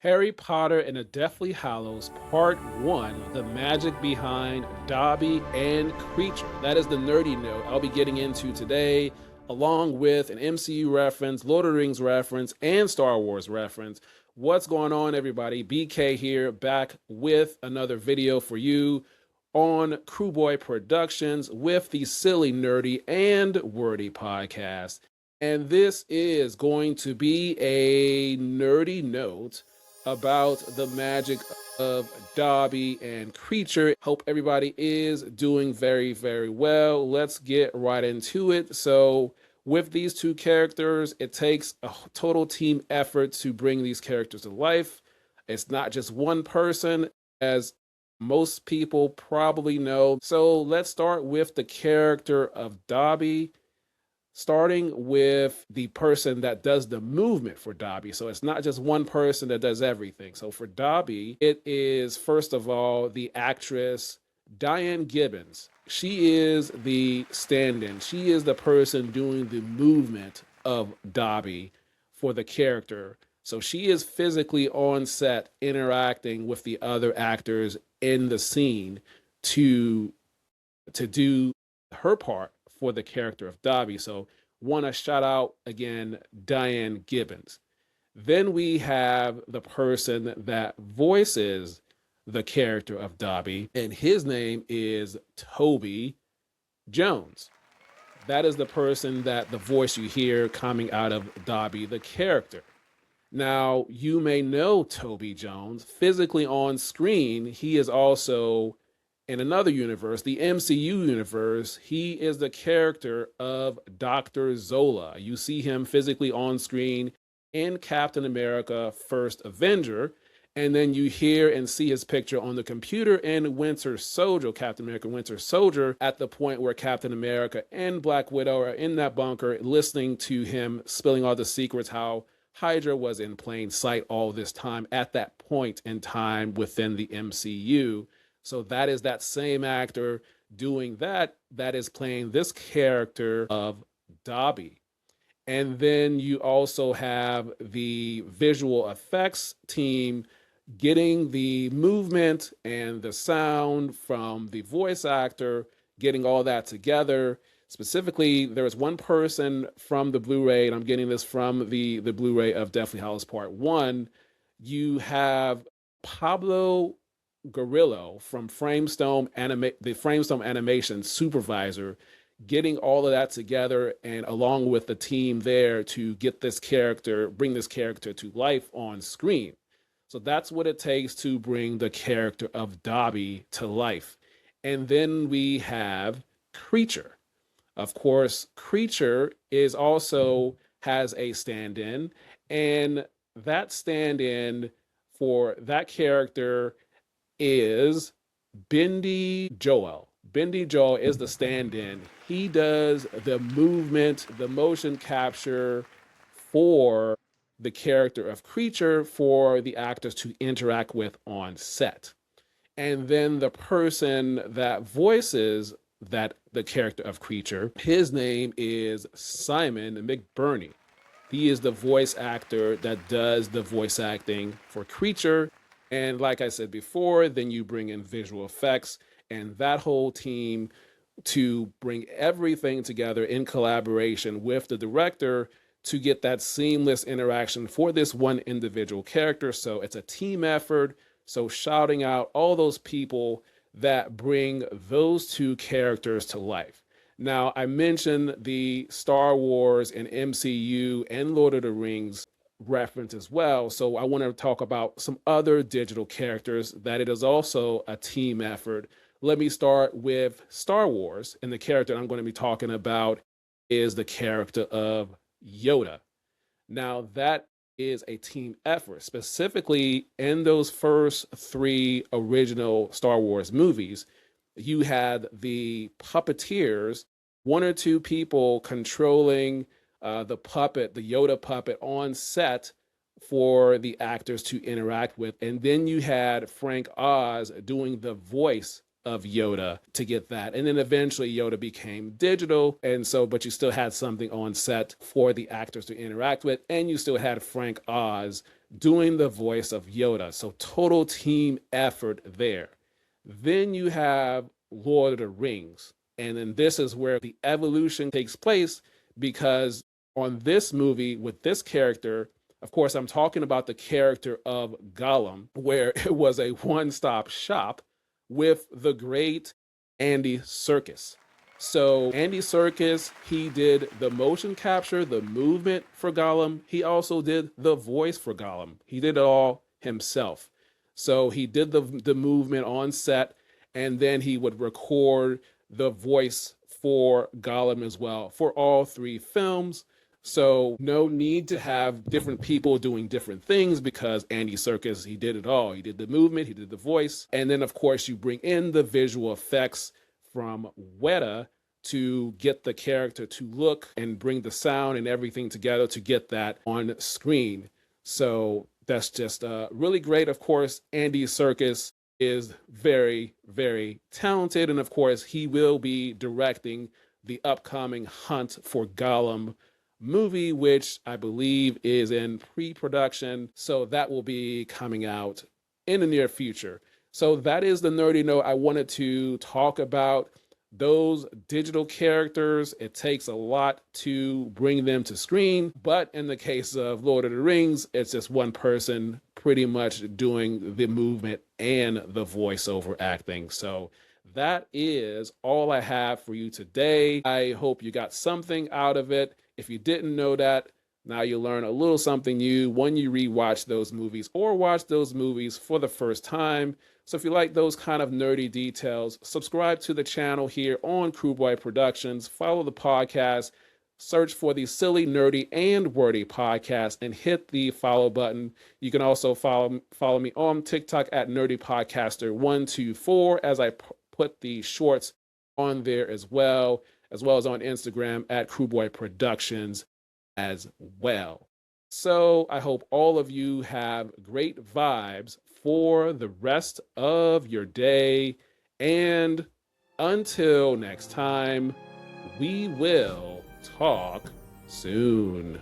Harry Potter and the Deathly Hallows Part 1, The Magic Behind Dobby and Kreacher. That is the nerdy note I'll be getting into today, along with an MCU reference, Lord of the Rings reference, and Star Wars reference. What's going on, everybody? BK here, back with another video for you on Kruboy Productions with the Silly, Nerdy, and Wordy podcast. And this is going to be a nerdy note about the magic of Dobby and Kreacher. Hope everybody is doing very, very well. Let's get right into it. So, with these two characters, it takes a total team effort to bring these characters to life. It's not just one person, as most people probably know. So, let's start with the character of Dobby, starting with the person that does the movement for Dobby. So it's not just one person that does everything. So for Dobby, it is, first of all, the actress Diane Gibbons. She is the stand-in. She is the person doing the movement of Dobby for the character. So she is physically on set interacting with the other actors in the scene to do her part for the character of Dobby. So want to shout out again Diane Gibbons. Then we have the person that voices the character of Dobby, and his name is Toby Jones. That is the person that the voice you hear coming out of Dobby, the character. Now, you may know Toby Jones. Physically on screen, he is also in another universe, the MCU universe. He is the character of Dr. Zola. You see him physically on screen in Captain America First Avenger, and then you hear and see his picture on the computer in Winter Soldier, Captain America Winter Soldier, at the point where Captain America and Black Widow are in that bunker listening to him spilling all the secrets, how Hydra was in plain sight all this time at that point in time within the MCU. So that is that same actor doing that is playing this character of Dobby. And then you also have the visual effects team getting the movement and the sound from the voice actor, getting all that together. Specifically, there is one person from the Blu-ray, and I'm getting this from the Blu-ray of Deathly Hallows Part 1. You have Pablo Gorillo from the Framestone Animation supervisor, getting all of that together, and along with the team there to get this character, bring this character to life on screen. So that's what it takes to bring the character of Dobby to life. And then we have Kreacher. Of course, Kreacher is also has a stand-in, and that stand-in for that character is Bindi Joel. Bindi Joel is the stand-in. He does the movement, the motion capture for the character of Kreacher for the actors to interact with on set. And then the person that voices the character of Kreacher, his name is Simon McBurney. He is the voice actor that does the voice acting for Kreacher. And like I said before, then you bring in visual effects and that whole team to bring everything together in collaboration with the director to get that seamless interaction for this one individual character. So it's a team effort. So shouting out all those people that bring those two characters to life. Now, I mentioned the Star Wars and MCU and Lord of the Rings reference as well. So I want to talk about some other digital characters that it is also a team effort. Let me start with Star Wars, and the character I'm going to be talking about is the character of Yoda. Now, that is a team effort, specifically in those first three original Star Wars movies. You had the puppeteers, one or two people controlling the puppet, the Yoda puppet on set for the actors to interact with. And then you had Frank Oz doing the voice of Yoda to get that. And then eventually Yoda became digital. And so, but you still had something on set for the actors to interact with. And you still had Frank Oz doing the voice of Yoda. So total team effort there. Then you have Lord of the Rings. And then this is where the evolution takes place, because on this movie with this character, of course, I'm talking about the character of Gollum, where it was a one-stop shop with the great Andy Serkis. So Andy Serkis, he did the motion capture, the movement for Gollum. He also did the voice for Gollum. He did it all himself. So he did the movement on set, and then he would record the voice for Gollum as well for all three films. So no need to have different people doing different things, because Andy Serkis, he did it all. He did the movement, he did the voice. And then, of course, you bring in the visual effects from Weta to get the character to look and bring the sound and everything together to get that on screen. So that's just really great. Of course, Andy Serkis is very, very talented. And of course, he will be directing the upcoming Hunt for Gollum movie, which I believe is in pre-production. So that will be coming out in the near future. So that is the nerdy note I wanted to talk about. Those digital characters, it takes a lot to bring them to screen. But in the case of Lord of the Rings, it's just one person pretty much doing the movement and the voiceover acting. So that is all I have for you today. I hope you got something out of it. If you didn't know that, now you learn a little something new when you rewatch those movies or watch those movies for the first time. So if you like those kind of nerdy details, subscribe to the channel here on Kruboy Productions. Follow the podcast, search for the Silly, Nerdy, and Wordy podcast, and hit the follow button. You can also follow me on TikTok at NerdyPodcaster124, as I put the shorts on there as well as on Instagram at Kruboy Productions as well. So I hope all of you have great vibes for the rest of your day. And until next time, we will talk soon.